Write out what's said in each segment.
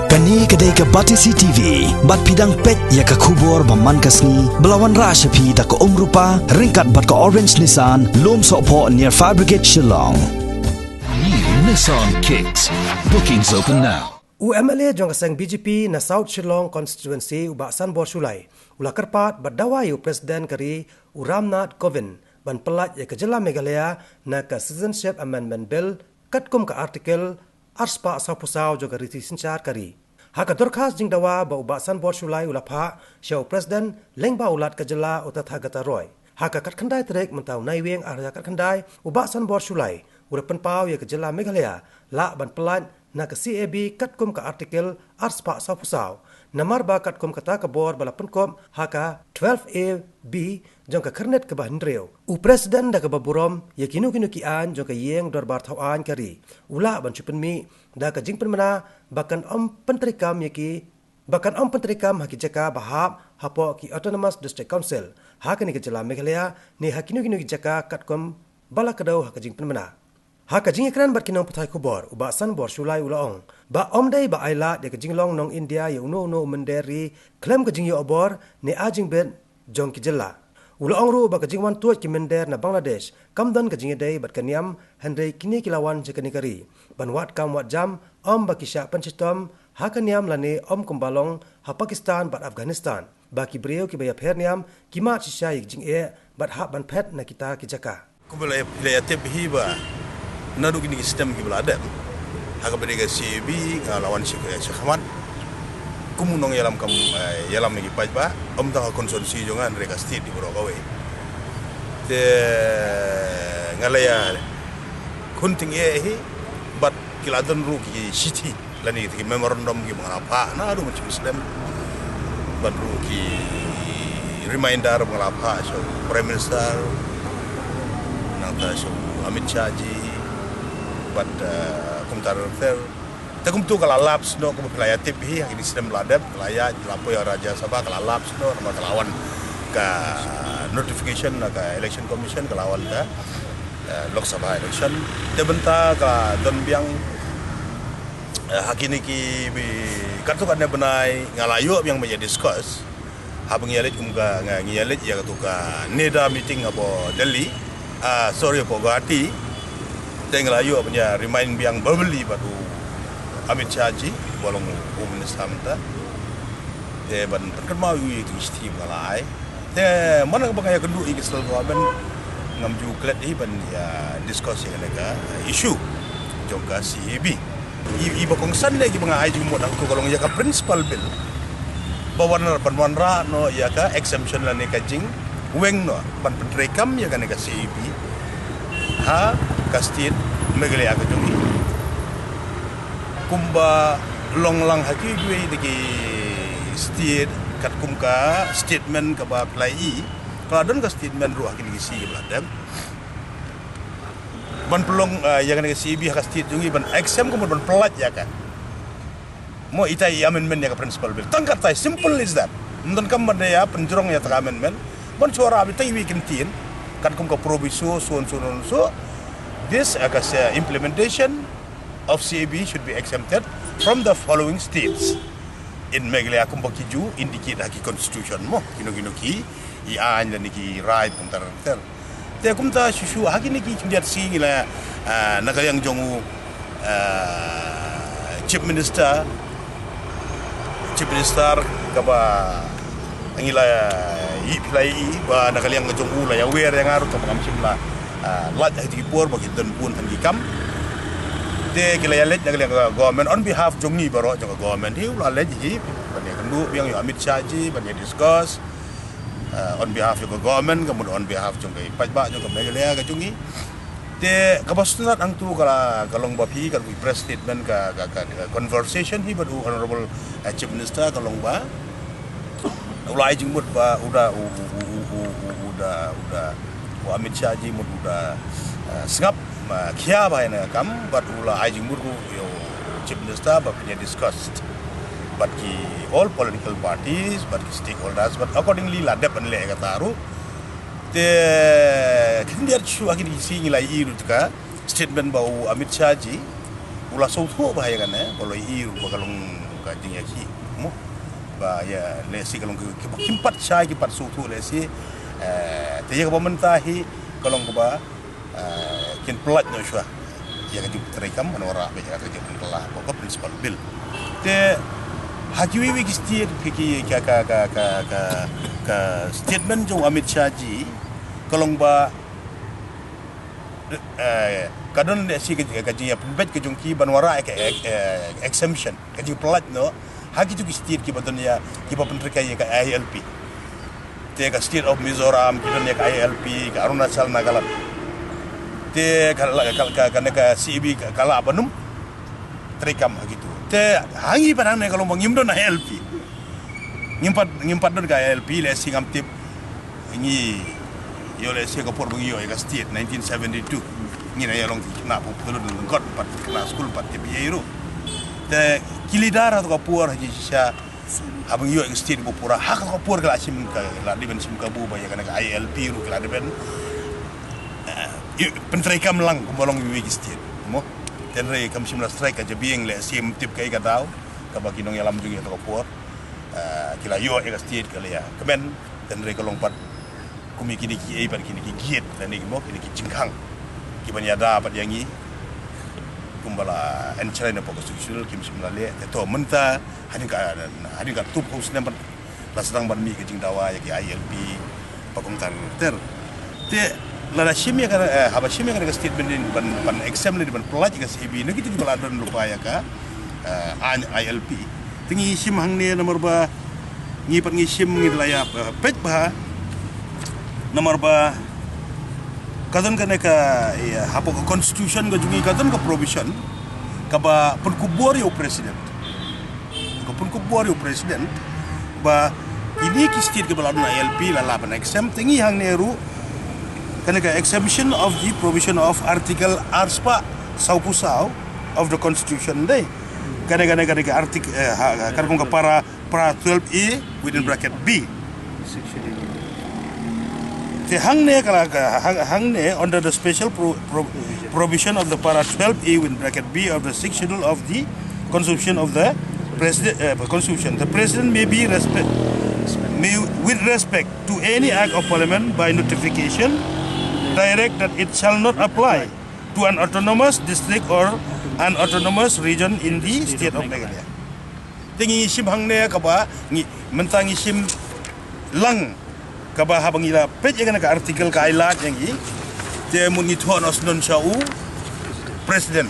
Kani kedai ke Batisi TV, bat pidang pet ya ke kubur baman kasni, belawan rashapi da ke rupa, ringkat bat ke orange Nissan, lom sokpo near Fire Brigade Shillong. New Nissan Kicks. Bookings open now. UMLA jong kasang BJP na South Shillong constituency ubaksan bor sulai. Ula kerpat badawayu Presiden kari Ramnath Kovind ban pelat ya kejela Meghalaya na ke Citizenship Amendment Bill katkum ke artikel arspa sapusau juga riti sincar kari. Haka dorkas jing dawa ba ubaksan bor sulai ula pa syau Presiden lengba ulat kejela utat hagata roy. Haka kat kandai trek mentau naiweng arya kat kandai ubaksan bor sulai ura penpau ya kejela Meghalaya la ban pelat na ke CAB katkum ke artikel arspa sapusau. Namar ba katkum kata ke bor bala penkom haka 12A-B jong ke kernet ke bahan reo. U Presiden da ke baburom ya kinu-kinu kian jong ke yeng dorbar tauan kari. Ula ban chupen mi da ke jing penmana bahkan penterikam ya ki bahkan penterikam haki jaka bahap hapo ki Autonomous District Council. Haka ni ke jela Meghalaya ni hakinu-kinu ki jaka katkum bala kedau haka jing penmana. Haka jing ekran bat kinong putai kubor ubaksan bor sulai ulaong. Ba omdai ba aila de kejing long nong India ya uno menderi klaim kejing yo obor ni ajing ben jong kijela. Ulaong ru ba kejing wan tuat ki mender na Bangladesh kamdan kejing dai bat kaniam handai kini kilawan jekani kari. Ban wat kam wat jam ba kisha panchistom haka niam lani kumbalong ha Pakistan bat Afghanistan. Ba ki breu ki baya perniam kima shisha jing bat ha ban pet na kita kijaka. Kubala ya tep hiba nadu kini sistem ki beladem haka bedega CB lawan Syekhaman kumunong yalam kam yalam ni pajba ta konsumsi jongan reka state di Borokawe te ngalaya kunting hi bat kiladan ru ki city lani ki memorandum ki mangapa na adu macam sistem bat ru ki reminder mangapa so prime minister nata so Amit Shah ji but kumtar ter takum tu kala laps no kum pelaya tip hi ini sistem ladap pelaya lapo ya Raja Sabha kala laps no nama kalawan ka notification ka election commission kalawan ka Lok Sabha election te benta ka don biang hakini ki bi kartu kan benai ngalayo yang menjadi discuss habang yalit ka ngiyalit ya tu ka neda meeting abo Delhi sorry po Guwahati tengah layu punya remind biang berbeli batu Amit Shah ji bolong minister menta ban terkenal yu itu isti malai mana bangaya kendu iki selalu aben ngamju klet ban ya diskusi nega isu jongka CAB iba kongsan lagi bangai ju mod aku kolong ya ka principal bill bawana panwanra no ya ka exemption la neka jing weng no ban pentrekam ya ka nega CAB ha kastit Meghalaya ke jungi kumba long haki gue degi state kat kumka statement ka ba plai kalau don ka statement ru haki degi si bladam ban pelong yang degi CB hak state jungi ban exam kum ban pelat ya kan mo itai amendment ya ka principal bill tangkat tai simple is that nton kam ya penjurong ya ta amendment ban suara abi tai weekend tin kat kum ka proviso so this akas implementation of CAB should be exempted from the following states. In Meghalaya kumbakiju indicate haki constitution mo kino ki ian dan ki right antar. Te kumta susu haki niki kinjat si ngila nagayang jongu chief minister kaba ngila play ba nagayang jongu la ya wer yang aru kapam simla lat hati por bagi dan pun handi kam de kila yalet nagale government on behalf jongi baro jong government hi ula let ji bani kendu yang Amit Shah ji bani discuss on behalf of government kemudian on behalf jong kai pajba jong Meghalaya ka jongi de kabasnat ang tu kala kalong bapi ka press statement ka conversation hi badu honorable chief minister kalong ba ulai jingmut ba udah Amit Shah ji muda sengap kia ba ina kam but ula ajing murku yo chief minister ba punya discussed but ki all political parties but ki stakeholders but accordingly la dep le ka taru te kindiar chu agini singi la iru ka statement ba Amit Shah ji ula so tho ba ya kan kalau iru ba kalong ka jing ya ki mo ba ya le si kalong kimpat sai kimpat su tu le si te ya pemerintah hi kalong ba kin pelat no shwa ya ka ju terekam manora be ya ka ju pelah pokok principal bill te hakiwi ki state ki ka statement jong Amit Shah ji kalong ba kadon le si ka ji ya pembet ke jong ki banwara exemption ka ju pelat no haki tu ki state ki badon ya ki ba pentrika ya ka ILP te ka state of Mizoram ki don ya ka ILP ka Arunachal Nagaland te ka CB kala abanum terekam gitu te hangi padang ne kalau mengimdon ILP ngimpat don ka ILP le singam tip ni yo le si ka por bagi yo ka state 1972 ni na yalong na pu tulun got pat na school pat tip yero te kilidara to ka por haji sha abang yo ka state ko pura hak ka por ka sim ka la di ben sim ka bu ba ya ka ILP ru ka la ben penterekam lang kumolong wiwi state mo tenre kam simla strike aja bieng le sim tip kai ka daw ka bagi nong yalam juga to por kila yo e state ka le ya kemen tenre ka longpat kumi kini ki ban kini ki giet dan ni mo kini ki jingkang ki ban ya da pat yangi kumbala enchre na constitutional kim simla le to menta hadin ka tup hus nempat la sedang ban mi ki jing dawa ya ki ILP pakong tar ter te lada shimya kan haba shimya kan statement din ban exam le ban pelaj ka CB ne gitu bala don lupa ya ka ILP tingi shim hang ne nomor ba ngi pat ngi shim ngi laya pet ba nomor ba kadon kan ka haba constitution ga jungi kadon ka provision ka ba pun kubor yo president ba ini ki state ke bala don ILP la ban exam tingi hang ne ru Kanaka exemption of the provision of article arspa saupusau of the constitution day. Kanaka article karkong para 12A within bracket B. The hangne under the special provision of the para 12A within bracket B of the 6th schedule of the constitution of the constitution. The president may be with respect to any act of parliament by notification direct that it shall not apply to an autonomous district or an autonomous region in the state of Meghalaya. Tingi sim hangne kaba ngi mentangi sim lang kaba habang ila pet yang ka artikel ka ilat yang i te mun ngithon osnon sau president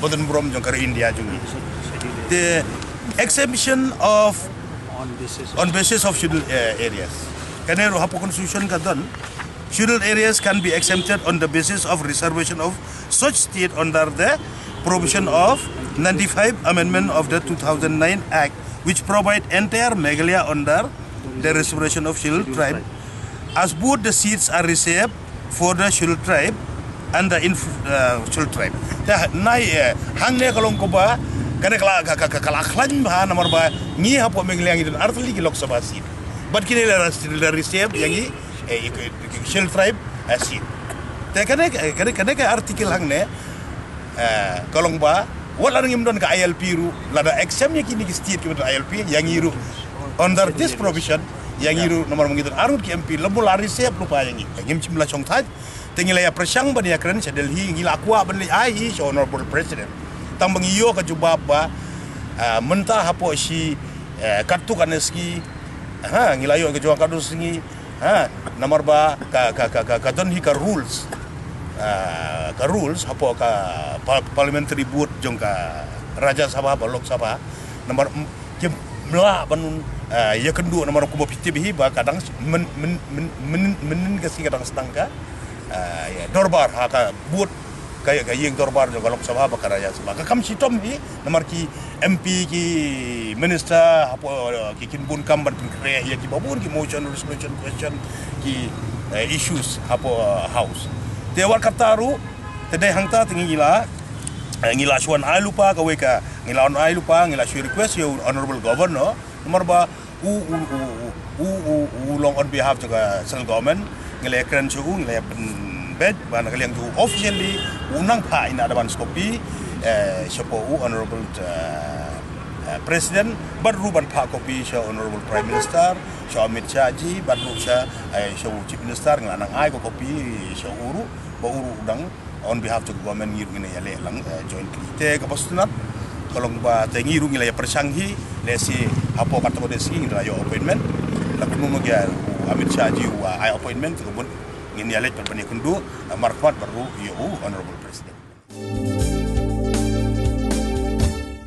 bodan brom jong kar India jong the exemption of on basis of scheduled areas kanero hapo constitution kadon scheduled areas can be exempted on the basis of reservation of such state under the provision of 95 Amendment of the 2009 Act, which provide entire Meghalaya under the reservation of scheduled tribe, as both the seats are reserved for the scheduled tribe and the scheduled tribe. Nai hangne kalong ko ba kana kalaklan ba namar ba ngi hapo Meghalaya ngidon artli ki Lok Sabha seat. But kini la reserve yangi scheduled tribe seat. Te kana artikel hangne kalong ba wala nang imdon ka ILP ru lada exam nya kini ki state ki ILP yang iru under this provision yang iru nomor mengidon arut ki MP lebo lari siap lupa yang ngim cimla chong thaj tengila ya presyang ban ya kren sa Delhi ngila akwa ban li ai honorable president tang bangiyo ka jubab ba mentah hapo si kartu kaneski ngila yo ke juang kadus ngi nomor ba ka don hi ka rules hapo ka parliamentary board jong ka Raja Sabha ba Lok Sabha nomor jem mela banun ya kedua nomor kubo pitih ba kadang men kasi kadang setangka ya dorbar ha ka board kaya yang dorbar jong Lok Sabha ba ka Raja Sabha ka kam sitom hi nomor ki MP ki minister hapo ki kinbun kamban kre ya ki babun ki motion resolution question ki issues hapo house Dewar kataru tedai hangta tingi ngila suan ai lupa ka weka ngila on ai lupa ngila shi request your honorable governor nomor ba long on behalf of the central government ngila kran chu ngila bed ban kaliang tu officially unang pa ina ada ban skopi siapa honorable Presiden baru ban pak kopi sya Honorable Prime Minister sya Amit Shah ji baru sya Chief Minister ngelanang ai ko kopi sya uru ba uru udang on behalf of government ngiru ngene ya le lang jointly te kapastunat kalau ba te ngiru ngila ya persanghi lesi apo kato desi ngila yo appointment la kunu ya Amit Shah ji wa ai appointment kebun ngini ya le perbani kundu marfat baru yo Honorable President.